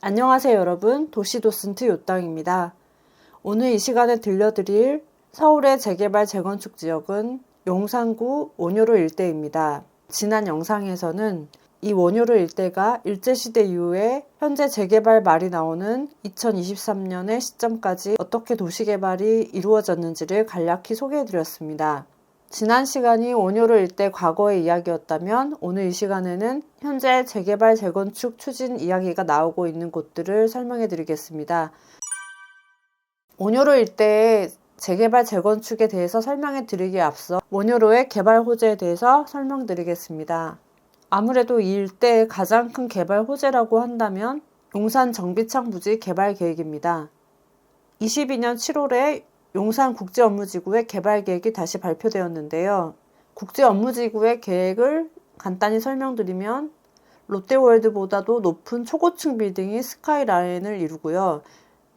안녕하세요 여러분, 도시도슨트 요땅입니다. 오늘 이 시간에 들려드릴 서울의 재개발 재건축 지역은 용산구 원효로 일대입니다. 지난 영상에서는 이 원효로 일대가 일제시대 이후에 현재 재개발 말이 나오는 2023년의 시점까지 어떻게 도시개발이 이루어졌는지를 간략히 소개해드렸습니다. 지난 시간이 원효로 일대 과거의 이야기였다면 오늘 이 시간에는 현재 재개발 재건축 추진 이야기가 나오고 있는 곳들을 설명해 드리겠습니다. 원효로 일대의 재개발 재건축에 대해서 설명해 드리기에 앞서 원효로의 개발 호재에 대해서 설명드리겠습니다. 아무래도 이 일대의 가장 큰 개발 호재라고 한다면 용산 정비창 부지 개발 계획입니다. 22년 7월에 용산국제업무지구의 개발 계획이 다시 발표되었는데요. 국제업무지구의 계획을 간단히 설명드리면 롯데월드보다도 높은 초고층 빌딩이 스카이라인을 이루고요.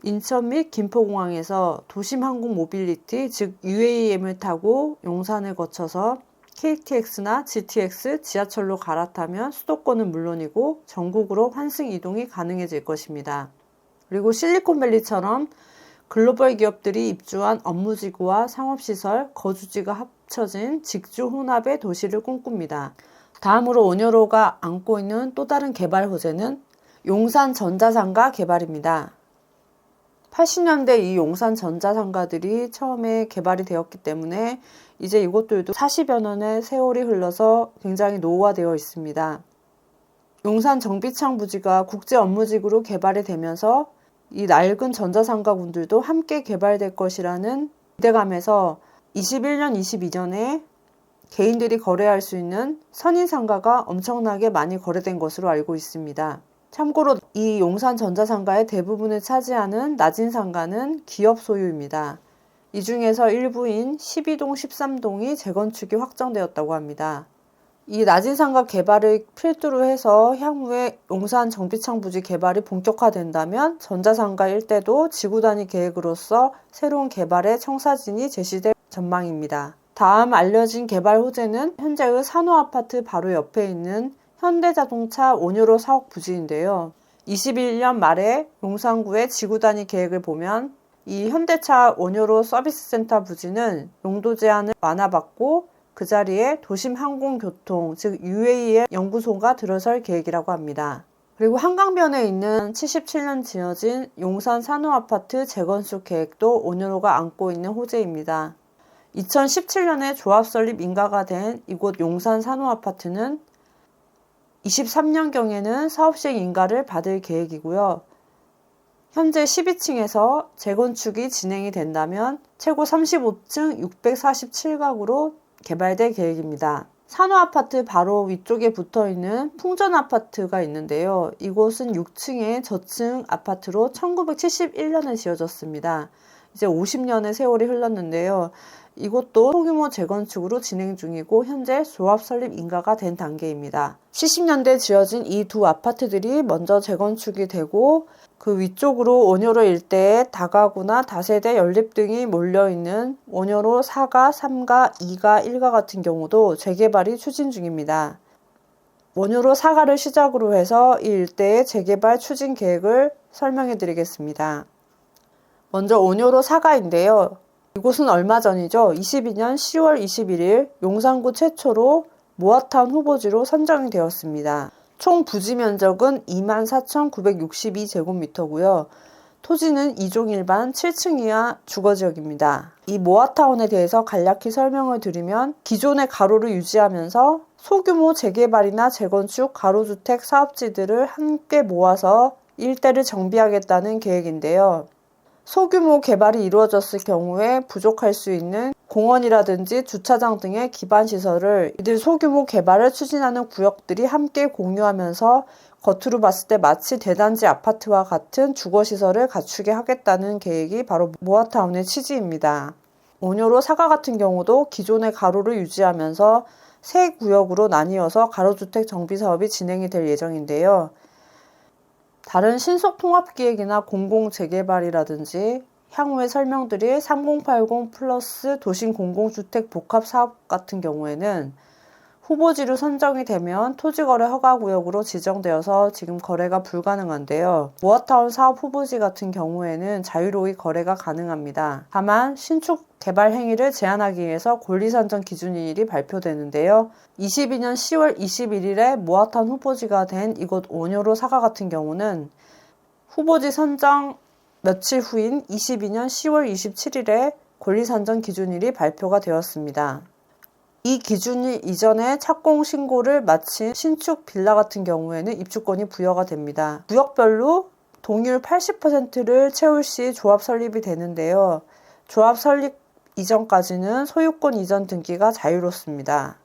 인천 및 김포공항에서 도심항공 모빌리티 즉 UAM을 타고 용산을 거쳐서 KTX나 GTX, 지하철로 갈아타면 수도권은 물론이고 전국으로 환승 이동이 가능해질 것입니다. 그리고 실리콘밸리처럼 글로벌 기업들이 입주한 업무지구와 상업시설, 거주지가 합쳐진 직주 혼합의 도시를 꿈꿉니다. 다음으로 원효로가 안고 있는 또 다른 개발 호재는 용산 전자상가 개발입니다. 80년대 이 용산 전자상가들이 처음에 개발이 되었기 때문에 이제 이곳들도 40여 년의 세월이 흘러서 굉장히 노후화되어 있습니다. 용산 정비창 부지가 국제업무지구로 개발이 되면서 이 낡은 전자상가군들도 함께 개발될 것이라는 기대감에서 21년, 22년에 개인들이 거래할 수 있는 선인상가가 엄청나게 많이 거래된 것으로 알고 있습니다. 참고로 이 용산 전자상가의 대부분을 차지하는 낮은 상가는 기업 소유입니다. 이 중에서 일부인 12동, 13동이 재건축이 확정되었다고 합니다. 이 낮은 상가 개발을 필두로 해서 향후에 용산 정비창 부지 개발이 본격화된다면 전자상가 일대도 지구 단위 계획으로서 새로운 개발의 청사진이 제시될 전망입니다. 다음 알려진 개발 호재는 현재의 산호아파트 바로 옆에 있는 현대자동차 원효로 사옥 부지인데요. 21년 말에 용산구의 지구 단위 계획을 보면 이 현대차 원효로 서비스센터 부지는 용도 제한을 완화받고 그 자리에 도심항공교통, 즉 UA의 연구소가 들어설 계획이라고 합니다. 그리고 한강변에 있는 77년 지어진 용산 산호아파트 재건축 계획도 원효로가 안고 있는 호재입니다. 2017년에 조합 설립 인가가 된 이곳 용산 산호아파트는 23년경에는 사업시행 인가를 받을 계획이고요. 현재 12층에서 재건축이 진행이 된다면 최고 35층 647가구로 개발될 계획입니다. 산호아파트 바로 위쪽에 붙어있는 풍전아파트가 있는데요. 이곳은 6층의 저층 아파트로 1971년에 지어졌습니다. 이제 50년의 세월이 흘렀는데요. 이곳도 소규모 재건축으로 진행 중이고 현재 조합 설립 인가가 된 단계입니다. 70년대 지어진 이 두 아파트들이 먼저 재건축이 되고 그 위쪽으로 원효로 일대에 다가구나 다세대 연립 등이 몰려있는 원효로 4가, 3가, 2가, 1가 같은 경우도 재개발이 추진 중입니다. 원효로 4가를 시작으로 해서 이 일대의 재개발 추진 계획을 설명해 드리겠습니다. 먼저 원효로 4가인데요. 이곳은 얼마 전이죠. 22년 10월 21일 용산구 최초로 모아타운 후보지로 선정이 되었습니다. 총 부지 면적은 24,962제곱미터고요. 토지는 2종 일반 7층 이하 주거지역입니다. 이 모아타운에 대해서 간략히 설명을 드리면 기존의 가로를 유지하면서 소규모 재개발이나 재건축 가로주택 사업지들을 함께 모아서 일대를 정비하겠다는 계획인데요. 소규모 개발이 이루어졌을 경우에 부족할 수 있는 공원이라든지 주차장 등의 기반시설을 이들 소규모 개발을 추진하는 구역들이 함께 공유하면서 겉으로 봤을 때 마치 대단지 아파트와 같은 주거시설을 갖추게 하겠다는 계획이 바로 모아타운의 취지입니다. 원효로 4가 같은 경우도 기존의 가로를 유지하면서 세 구역으로 나뉘어서 가로주택 정비사업이 진행이 될 예정인데요. 다른 신속통합기획이나 공공재개발이라든지 향후에 설명드릴 3080 플러스 도심 공공주택 복합사업 같은 경우에는 후보지로 선정이 되면 토지거래 허가구역으로 지정되어서 지금 거래가 불가능한데요. 모아타운 사업 후보지 같은 경우에는 자유로이 거래가 가능합니다. 다만 신축 개발 행위를 제한하기 위해서 권리선정 기준일이 발표되는데요. 22년 10월 21일에 모아타운 후보지가 된 이곳 오뇨로 사가 같은 경우는 후보지 선정 며칠 후인 22년 10월 27일에 권리선정 기준일이 발표가 되었습니다. 이 기준일 이전에 착공 신고를 마친 신축 빌라 같은 경우에는 입주권이 부여가 됩니다. 구역별로 동률 80%를 채울 시 조합 설립이 되는데요. 조합 설립 이전까지는 소유권 이전 등기가 자유롭습니다.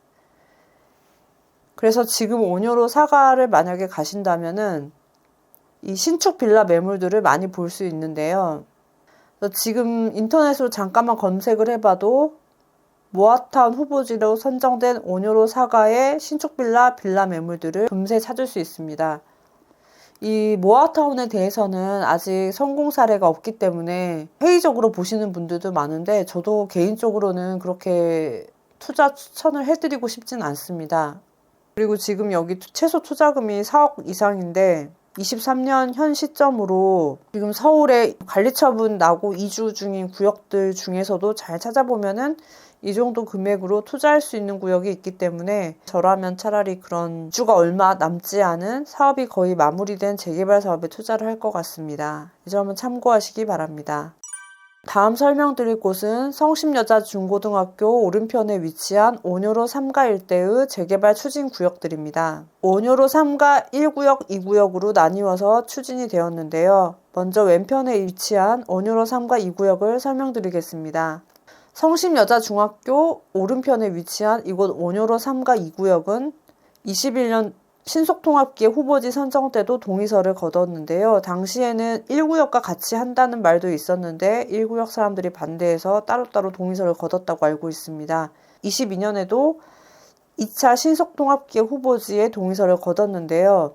그래서 지금 오뇨로 사가를 만약에 가신다면은 이 신축 빌라 매물들을 많이 볼 수 있는데요. 지금 인터넷으로 잠깐만 검색을 해봐도 모아타운 후보지로 선정된 오뇨로 사가의 신축 빌라 매물들을 금세 찾을 수 있습니다. 이 모아타운에 대해서는 아직 성공 사례가 없기 때문에 회의적으로 보시는 분들도 많은데 저도 개인적으로는 그렇게 투자 추천을 해드리고 싶진 않습니다. 그리고 지금 여기 최소 투자금이 4억 이상인데 23년 현 시점으로 지금 서울에 관리처분 나고 이주 중인 구역들 중에서도 잘 찾아보면은 이 정도 금액으로 투자할 수 있는 구역이 있기 때문에 저라면 차라리 그런 주가 얼마 남지 않은 사업이 거의 마무리된 재개발 사업에 투자를 할 것 같습니다. 이 점은 참고하시기 바랍니다. 다음 설명드릴 곳은 성심여자중고등학교 오른편에 위치한 오뇨로 3가 일대의 재개발 추진 구역들입니다. 오뇨로 3가 1구역, 2구역으로 나뉘어서 추진이 되었는데요. 먼저 왼편에 위치한 오뇨로 3가 2구역을 설명드리겠습니다. 성심여자중학교 오른편에 위치한 이곳 오뇨로 3가 2구역은 21년 신속통합기의 후보지 선정 때도 동의서를 거뒀는데요. 당시에는 1구역과 같이 한다는 말도 있었는데 1구역 사람들이 반대해서 따로따로 동의서를 거뒀다고 알고 있습니다. 22년에도 2차 신속통합기의 후보지에 동의서를 거뒀는데요.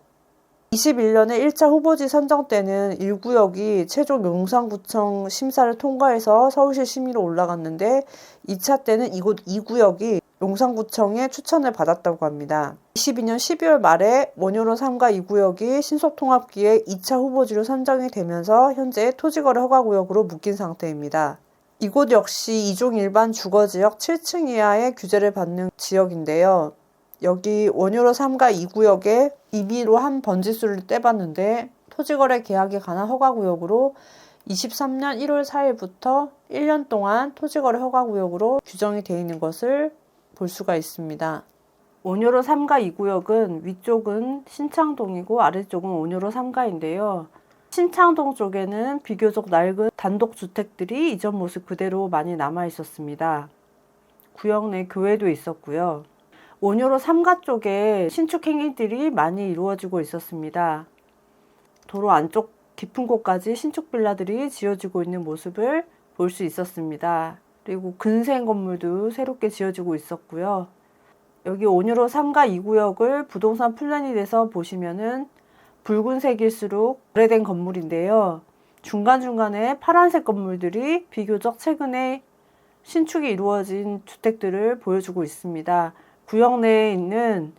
21년에 1차 후보지 선정 때는 1구역이 최종 용산구청 심사를 통과해서 서울시 심의로 올라갔는데 2차 때는 이곳 2구역이 용산구청의 추천을 받았다고 합니다. 22년 12월 말에 오뇨로 3가 2구역이 신속통합기에 2차 후보지로 선정이 되면서 현재 토지거래 허가구역으로 묶인 상태입니다. 이곳 역시 2종 일반 주거지역 7층 이하의 규제를 받는 지역인데요. 여기 오뇨로 3가 2구역에 임의로 한 번지수를 떼봤는데 토지거래 계약에 관한 허가구역으로 23년 1월 4일부터 1년 동안 토지거래 허가구역으로 규정이 되어 있는 것을 볼 수가 있습니다. 오뇨로 3가 2구역은 위쪽은 신창동이고 아래쪽은 오뇨로 3가인데요. 신창동 쪽에는 비교적 낡은 단독주택들이 이전 모습 그대로 많이 남아 있었습니다. 구역 내 교회도 있었고요. 오뇨로 3가 쪽에 신축 행위들이 많이 이루어지고 있었습니다. 도로 안쪽 깊은 곳까지 신축 빌라들이 지어지고 있는 모습을 볼 수 있었습니다. 그리고 근생 건물도 새롭게 지어지고 있었고요. 여기 오뇨로 3가 2구역을 부동산 플랜이 돼서 보시면은 붉은색일수록 오래된 건물인데요. 중간중간에 파란색 건물들이 비교적 최근에 신축이 이루어진 주택들을 보여주고 있습니다. 구역 내에 있는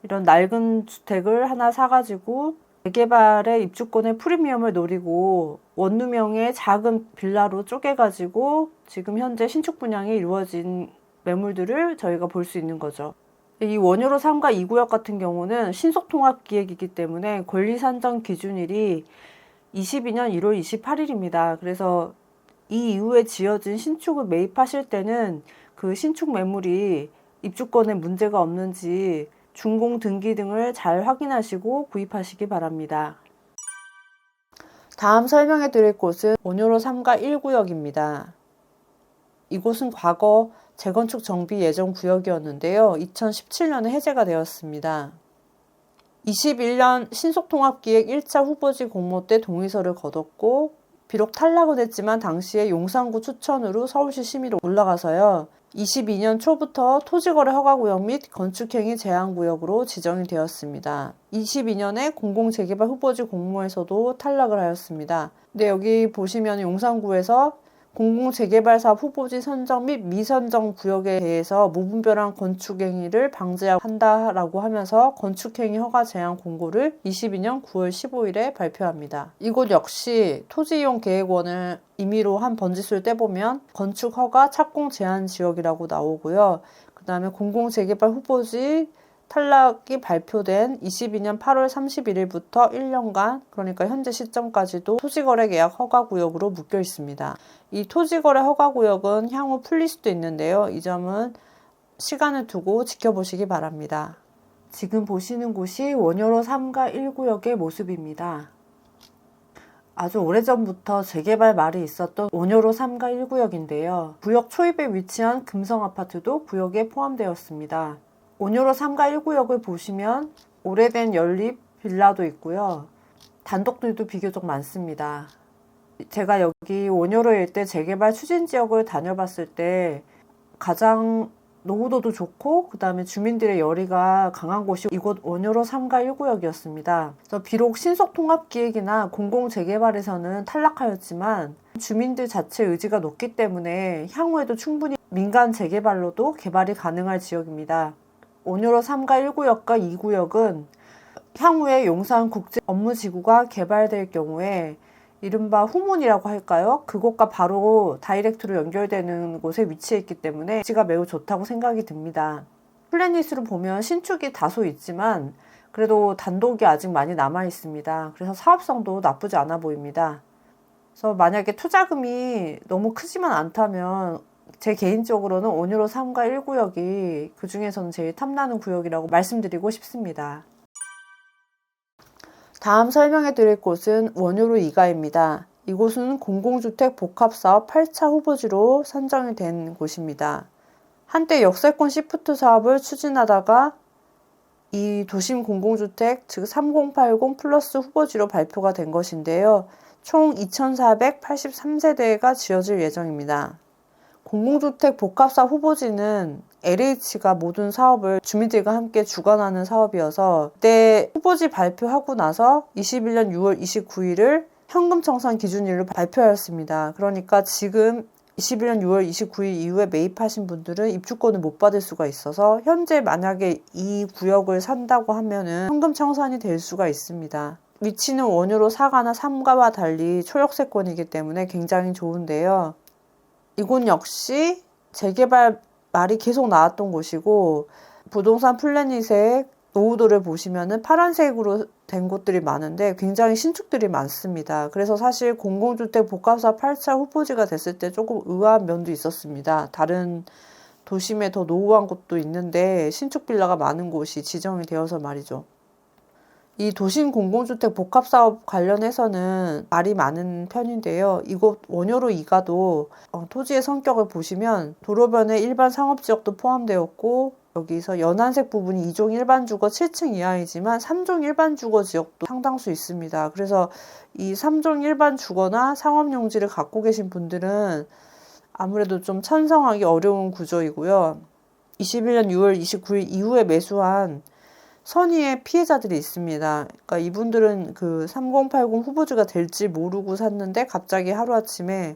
이런 낡은 주택을 하나 사가지고 재개발의 입주권의 프리미엄을 노리고 원룸형의 작은 빌라로 쪼개가지고 지금 현재 신축 분양이 이루어진 매물들을 저희가 볼 수 있는 거죠. 이 원효로 3가 2구역 같은 경우는 신속통합기획이기 때문에 권리산정 기준일이 22년 1월 28일입니다. 그래서 이 이후에 지어진 신축을 매입하실 때는 그 신축 매물이 입주권에 문제가 없는지 준공 등기 등을 잘 확인하시고 구입하시기 바랍니다. 다음 설명해 드릴 곳은 원효로 3가 1구역입니다. 이곳은 과거 재건축 정비 예정 구역이었는데요. 2017년에 해제가 되었습니다. 21년 신속통합기획 1차 후보지 공모 때 동의서를 거뒀고 비록 탈락은 했지만 당시에 용산구 추천으로 서울시 심의로 올라가서요. 22년 초부터 토지거래 허가구역 및 건축행위 제한구역으로 지정이 되었습니다. 22년에 공공재개발 후보지 공모에서도 탈락을 하였습니다. 근데 여기 보시면 용산구에서 공공재개발사업 후보지 선정 및 미선정 구역에 대해서 무분별한 건축행위를 방지한다라고 하면서 건축행위 허가 제한 공고를 22년 9월 15일에 발표합니다. 이곳 역시 토지이용계획원을 임의로 한 번지수를 떼보면 건축 허가 착공 제한 지역이라고 나오고요. 그 다음에 공공재개발 후보지 탈락이 발표된 22년 8월 31일부터 1년간, 그러니까 현재 시점까지도 토지거래 계약 허가구역으로 묶여 있습니다. 이 토지거래 허가구역은 향후 풀릴 수도 있는데요. 이 점은 시간을 두고 지켜보시기 바랍니다. 지금 보시는 곳이 원효로 3가 1구역의 모습입니다. 아주 오래전부터 재개발 말이 있었던 원효로 3가 1구역인데요. 구역 초입에 위치한 금성아파트도 구역에 포함되었습니다. 원효로 3가 1구역을 보시면 오래된 연립 빌라도 있고요. 단독들도 비교적 많습니다. 제가 여기 원효로 일대 재개발 추진 지역을 다녀봤을 때 가장 노후도도 좋고 그 다음에 주민들의 열의가 강한 곳이 이곳 원효로 3가 1구역이었습니다. 그래서 비록 신속통합기획이나 공공재개발에서는 탈락하였지만 주민들 자체 의지가 높기 때문에 향후에도 충분히 민간 재개발로도 개발이 가능할 지역입니다. 원효로 3가 1구역과 2구역은 향후에 용산국제업무지구가 개발될 경우에 이른바 후문이라고 할까요? 그곳과 바로 다이렉트로 연결되는 곳에 위치해 있기 때문에 위치가 매우 좋다고 생각이 듭니다. 플래닛으로 보면 신축이 다소 있지만 그래도 단독이 아직 많이 남아 있습니다. 그래서 사업성도 나쁘지 않아 보입니다. 그래서 만약에 투자금이 너무 크지만 않다면 제 개인적으로는 원효로 3가 1구역이 그 중에서는 제일 탐나는 구역이라고 말씀드리고 싶습니다. 다음 설명해 드릴 곳은 원효로 2가입니다. 이곳은 공공주택 복합사업 8차 후보지로 선정이 된 곳입니다. 한때 역세권 시프트 사업을 추진하다가 이 도심 공공주택 즉 3080 플러스 후보지로 발표가 된 것인데요. 총 2483세대가 지어질 예정입니다. 공공주택 복합사업 후보지는 LH가 모든 사업을 주민들과 함께 주관하는 사업이어서 그때 후보지 발표하고 나서 21년 6월 29일을 현금청산 기준일로 발표하였습니다. 그러니까 지금 21년 6월 29일 이후에 매입하신 분들은 입주권을 못 받을 수가 있어서 현재 만약에 이 구역을 산다고 하면은 현금청산이 될 수가 있습니다. 위치는 원효로 4가나 3가와 달리 초역세권이기 때문에 굉장히 좋은데요. 이곳 역시 재개발 말이 계속 나왔던 곳이고 부동산 플래닛의 노후도를 보시면은 파란색으로 된 곳들이 많은데 굉장히 신축들이 많습니다. 그래서 사실 공공주택 복합사업 8차 후보지가 됐을 때 조금 의아한 면도 있었습니다. 다른 도심에 더 노후한 곳도 있는데 신축 빌라가 많은 곳이 지정이 되어서 말이죠. 이 도심 공공주택 복합사업 관련해서는 말이 많은 편인데요. 이곳 원효로 2가도 토지의 성격을 보시면 도로변에 일반 상업지역도 포함되었고 여기서 연한색 부분이 2종 일반주거 7층 이하이지만 3종 일반주거 지역도 상당수 있습니다. 그래서 이 3종 일반주거나 상업용지를 갖고 계신 분들은 아무래도 좀 찬성하기 어려운 구조이고요. 21년 6월 29일 이후에 매수한 선의의 피해자들이 있습니다. 그러니까 이분들은 그 3080 후보지가 될지 모르고 샀는데 갑자기 하루아침에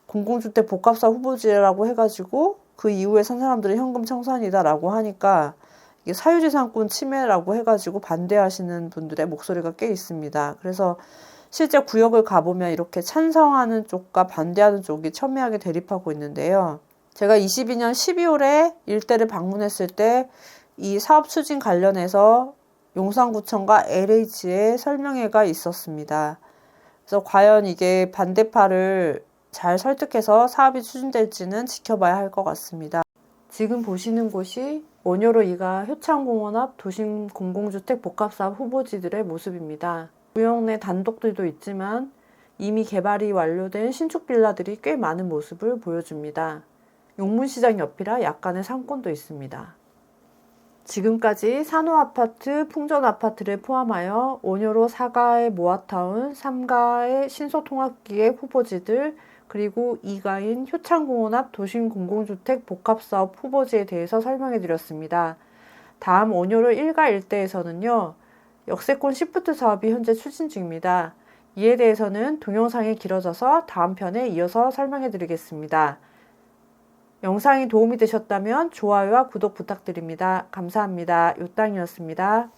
공공주택 복합사업 후보지라고 해가지고 그 이후에 산 사람들은 현금 청산이다라고 하니까 이게 사유재산권 침해라고 해가지고 반대하시는 분들의 목소리가 꽤 있습니다. 그래서 실제 구역을 가보면 이렇게 찬성하는 쪽과 반대하는 쪽이 첨예하게 대립하고 있는데요. 제가 22년 12월에 일대를 방문했을 때 이 사업 추진 관련해서 용산구청과 LH의 설명회가 있었습니다. 그래서 과연 이게 반대파를 잘 설득해서 사업이 추진될지는 지켜봐야 할 것 같습니다. 지금 보시는 곳이 원효로 2가 효창공원 앞 도심 공공주택 복합사업 후보지들의 모습입니다. 구역 내 단독들도 있지만 이미 개발이 완료된 신축 빌라들이 꽤 많은 모습을 보여줍니다. 용문시장 옆이라 약간의 상권도 있습니다. 지금까지 산호아파트, 풍전아파트를 포함하여 원효로 4가의 모아타운, 3가의 신소통합기획 후보지들, 그리고 2가인 효창공원 앞 도심공공주택 복합사업 후보지에 대해서 설명해 드렸습니다. 다음 원효로 1가 일대에서는요. 역세권 시프트 사업이 현재 추진 중입니다. 이에 대해서는 동영상이 길어져서 다음 편에 이어서 설명해 드리겠습니다. 영상이 도움이 되셨다면 좋아요와 구독 부탁드립니다. 감사합니다. 요땅이었습니다.